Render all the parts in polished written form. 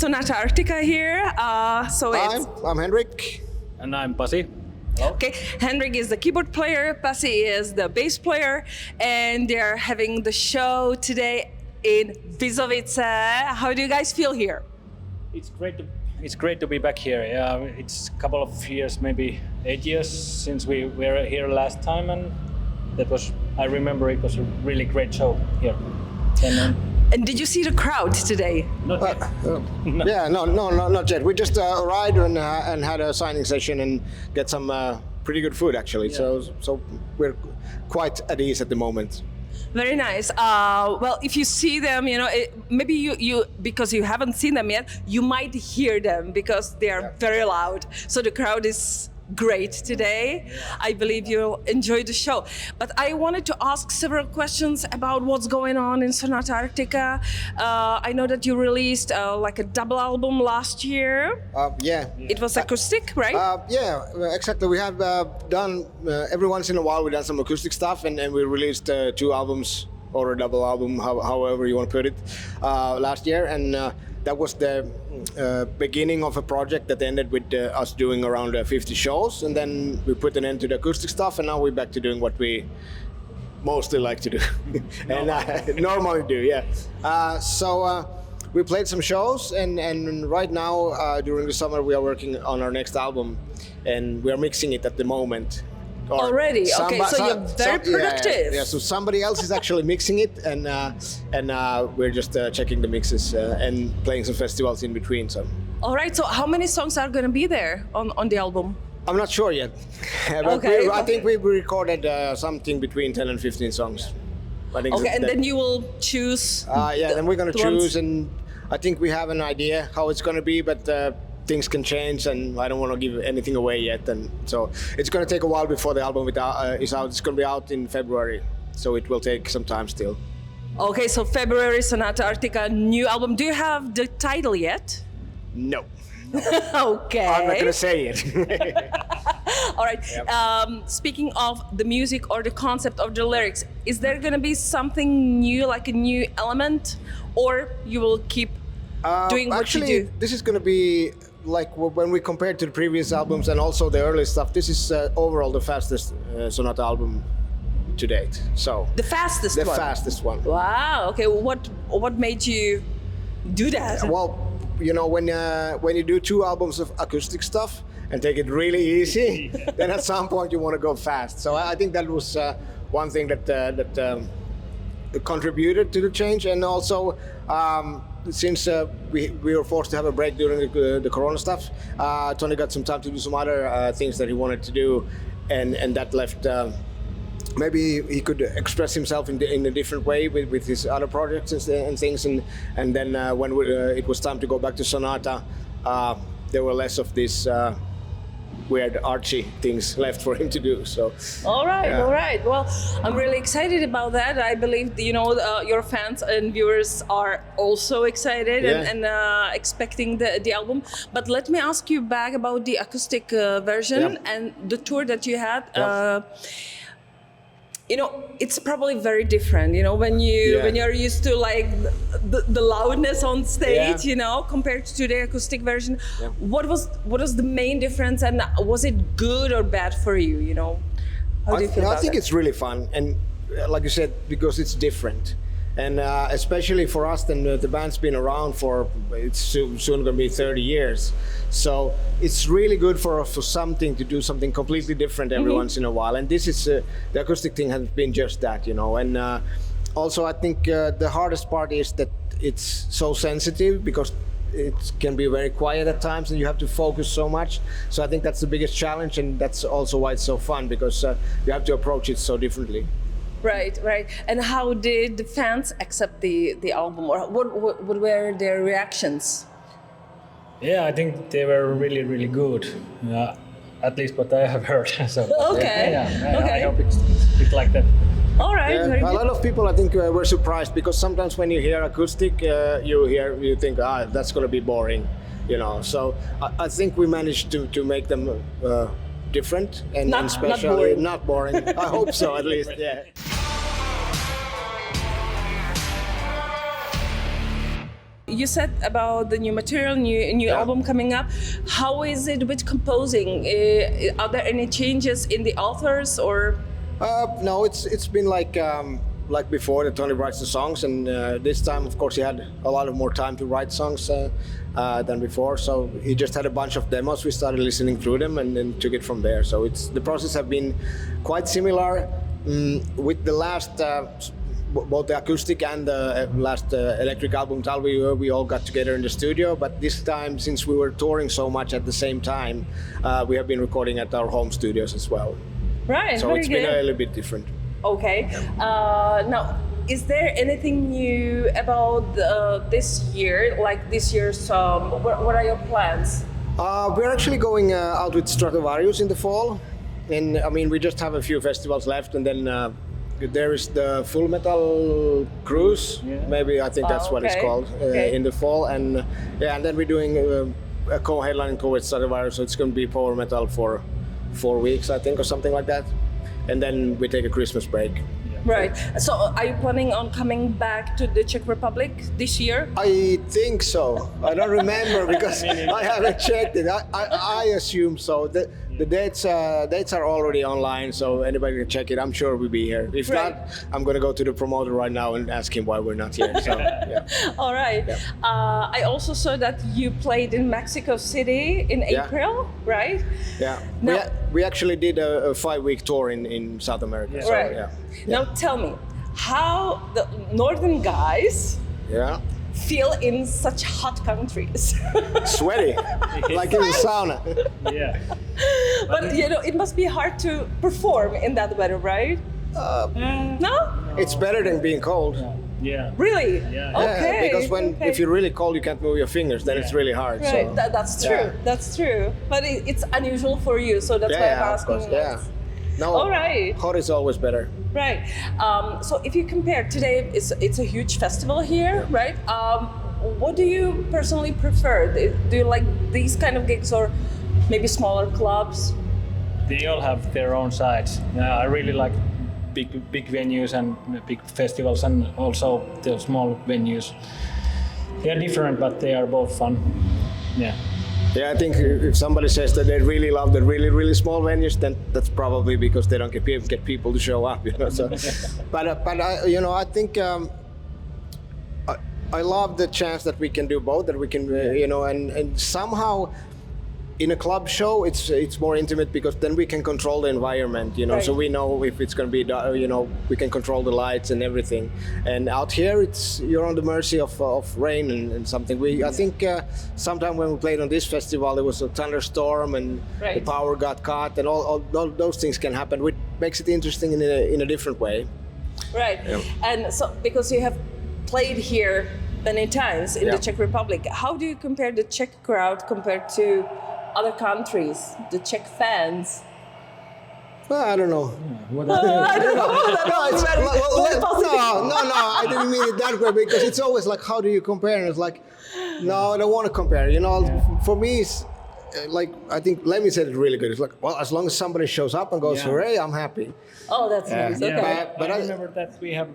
Sonata Artica here. I'm Henrik. And I'm Pasi. Hello. Okay, Henrik is the keyboard player, Pasi is the bass player, and they're having the show today in Vizovice. How do you guys feel here? It's great to be back here. Yeah, it's a couple of years, maybe 8 years since we were here last time, and I remember it was a really great show here. And did you see the crowd today? Not yet. Not yet. We just arrived and had a signing session and get some pretty good food actually. Yeah. So we're quite at ease at the moment. Very nice. Well, if you see them, maybe you because you haven't seen them yet, you might hear them because they are very loud. So the crowd is great today. I believe you'll enjoy the show. But I wanted to ask several questions about what's going on in Sonata Artica. I know that you released like a double album last year. It was acoustic, right? Yeah, exactly. We have done, every once in a while we've done some acoustic stuff and we released 2 albums or a double album, however you want to put it, last year. And that was the beginning of a project that ended with us doing around 50 shows, and then we put an end to the acoustic stuff, and now we're back to doing what we mostly like to do and normally do. So we played some shows, and right now during the summer we are working on our next album, and we are mixing it at the moment. Already? Okay, so you're very productive. Yeah, so somebody else is actually mixing it, and we're just checking the mixes and playing some festivals in between. So. All right, so how many songs are going to be there on the album? I'm not sure yet. But I think we recorded something between 10 and 15 songs. Then you will choose. Then we're going to choose, and I think we have an idea how it's going to be, but things can change, and I don't want to give anything away yet. And so it's going to take a while before the album is out. It's going to be out in February, so it will take some time still. Okay, so February, Sonata Artica, new album. Do you have the title yet? No. Okay. I'm not going to say it. All right. Yep. Speaking of the music or the concept of the lyrics, is there going to be something new, like a new element, or you will keep doing what you do? This is going to be like when we compare it to the previous albums and also the early stuff. This is overall the fastest Sonata album to date. So the fastest one. The fastest one. Wow. Okay. What made you do that? Well, when you do 2 albums of acoustic stuff and take it really easy, then at some point you want to go fast. So I think that was one thing that contributed to the change, and also. Since we were forced to have a break during the Corona stuff, Tony got some time to do some other things that he wanted to do, and that left. Maybe he could express himself in a different way with his other projects and things, and then when it was time to go back to Sonata, there were less of these weird artsy things left for him to do. So. All right. Well, I'm really excited about that. I believe your fans and viewers are also excited and expecting the album. But let me ask you back about the acoustic version and the tour that you had. It's probably very different, when you're used to like the loudness on stage, compared to the acoustic version. Yeah. What was the main difference, and was it good or bad for you? How do you feel about it? I think it's really fun, and like you said, because it's different. And especially for us, then the band's been around for, it's soon going to be 30 years. So it's really good for something to do something completely different every once in a while. And this is, the acoustic thing has been just that, And also I think the hardest part is that it's so sensitive because it can be very quiet at times and you have to focus so much. So I think that's the biggest challenge, and that's also why it's so fun, because you have to approach it so differently. Right. And how did the fans accept the album, or what were their reactions? Yeah, I think they were really, really good. At least what I have heard. So, okay. I hope it's a bit like that. All right. A lot of people, I think, were surprised, because sometimes when you hear acoustic, you think, that's going to be boring, So I think we managed to make them different and special. Not boring. I hope so, at least. Yeah. you said about the new material, new album coming up. How is it with composing? Are there any changes in the authors or? No, it's been like before that Tony writes the songs, and this time, of course, he had a lot of more time to write songs than before. So he just had a bunch of demos. We started listening through them and then took it from there. So the process have been quite similar with the last. Both the acoustic and the last electric album, we all got together in the studio. But this time, since we were touring so much at the same time, we have been recording at our home studios as well. Right. So it's been a little bit different. Okay. Now, is there anything new about this year? Like this year's, what are your plans? We're actually going out with Stratovarius in the fall, and I mean we just have a few festivals left, and then there is the Full Metal Cruise. Maybe I think that's what it's called in the fall, and and then we're doing a co-headlining tour with Stratovarius, so it's going to be power metal for 4 weeks, I think, or something like that, and then we take a Christmas break. Right. So are you planning on coming back to the Czech Republic this year? I think so. I don't remember because I haven't checked it. I assume so. The dates are already online, so anybody can check it. I'm sure we'll be here. If not, I'm going to go to the promoter right now and ask him why we're not here. So, yeah. All right. Yeah. I also saw that you played in Mexico City in April, right? Yeah. Now, we actually did a 5-week tour in South America. So, right. Now tell me, how the northern guys feel in such hot countries? Sweaty, like in the sauna. Yeah. But you know, it must be hard to perform in that weather, right? No? It's better than being cold. Yeah. Really? Yeah. Okay. Because if you're really cold, you can't move your fingers. Then it's really hard. Right. So. That's true. That's true. But it's unusual for you, so that's why I'm asking. Of course. No. All right. Hot is always better. Right. So if you compare today, it's a huge festival here, right? What do you personally prefer? Do you like these kind of gigs or maybe smaller clubs? They all have their own sides. I really like big venues and big festivals, and also the small venues. They are different, but they are both fun. Yeah. Yeah, I think if somebody says that they really love the really small venues, then that's probably because they don't get people to show up, you know. So, but I, you know, I think I love the chance that we can do both. That we can, you know, and somehow in a club show it's more intimate because then we can control the environment, you know. So we know if it's going to be, you know, we can control the lights and everything. And out here you're on the mercy of rain and something. I think sometime when we played on this festival there was a thunderstorm and the power got cut and all those things can happen, which makes it interesting in a different way. Right. Yeah. And so because you have played here many times in the Czech Republic, how do you compare the Czech crowd compared to other countries, the Czech fans? Well, I don't know. I don't know. No, I didn't mean it that way because it's always like, how do you compare? And it's like, no, I don't want to compare. You know, for me, it's like, I think Lemmy said it really good. It's like, well, as long as somebody shows up and goes, hooray, I'm happy. Oh, that's nice. Okay. Yeah, but I remember that we have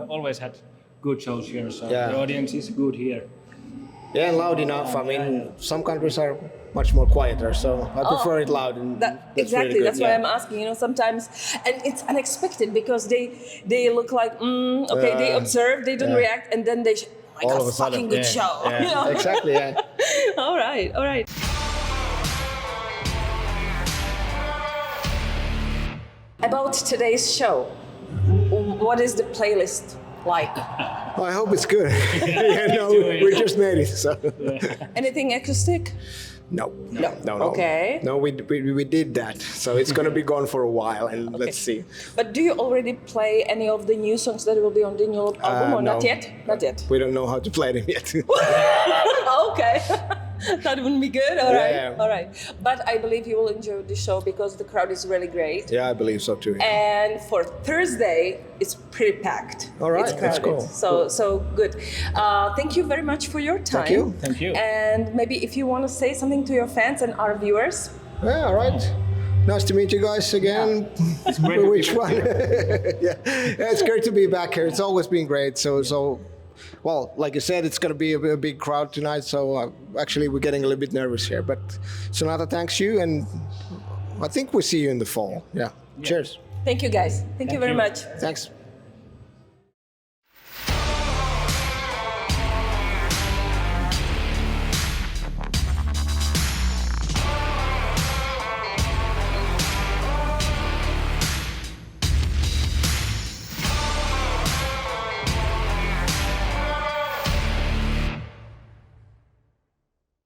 always had good shows here, so the audience is good here. Yeah, and loud enough. I mean, some countries are much more quieter, so I prefer it loud. And exactly, really that's why I'm asking. You know, sometimes, and it's unexpected because they look like, okay, they observe, they don't react, and then they, oh my all God, of a sudden, fucking good show. Yeah. You know? Exactly, yeah. All right. About today's show, what is the playlist like? Well, I hope it's good. You know, we just made it. So. Anything acoustic? No. Okay. No, we did that. So it's going to be gone for a while, and let's see. But do you already play any of the new songs that will be on the new album, or not yet? Not yet. We don't know how to play them yet. Okay. That wouldn't be good. All right. Yeah. All right. But I believe you will enjoy the show because the crowd is really great. Yeah, I believe so too. And for Thursday, it's pretty packed. All right, that's cool. So good. Thank you very much for your time. Thank you. And maybe if you want to say something to your fans and our viewers. Yeah, all right. Nice to meet you guys again. It's great. Which one? Yeah, it's great to be back here. It's always been great. So well, like you said, it's going to be a big crowd tonight. So actually, we're getting a little bit nervous here. But Sonata, thanks you, and I think we'll see you in the fall. Yeah. Cheers. Thank you, guys. Thank you very much. Thanks.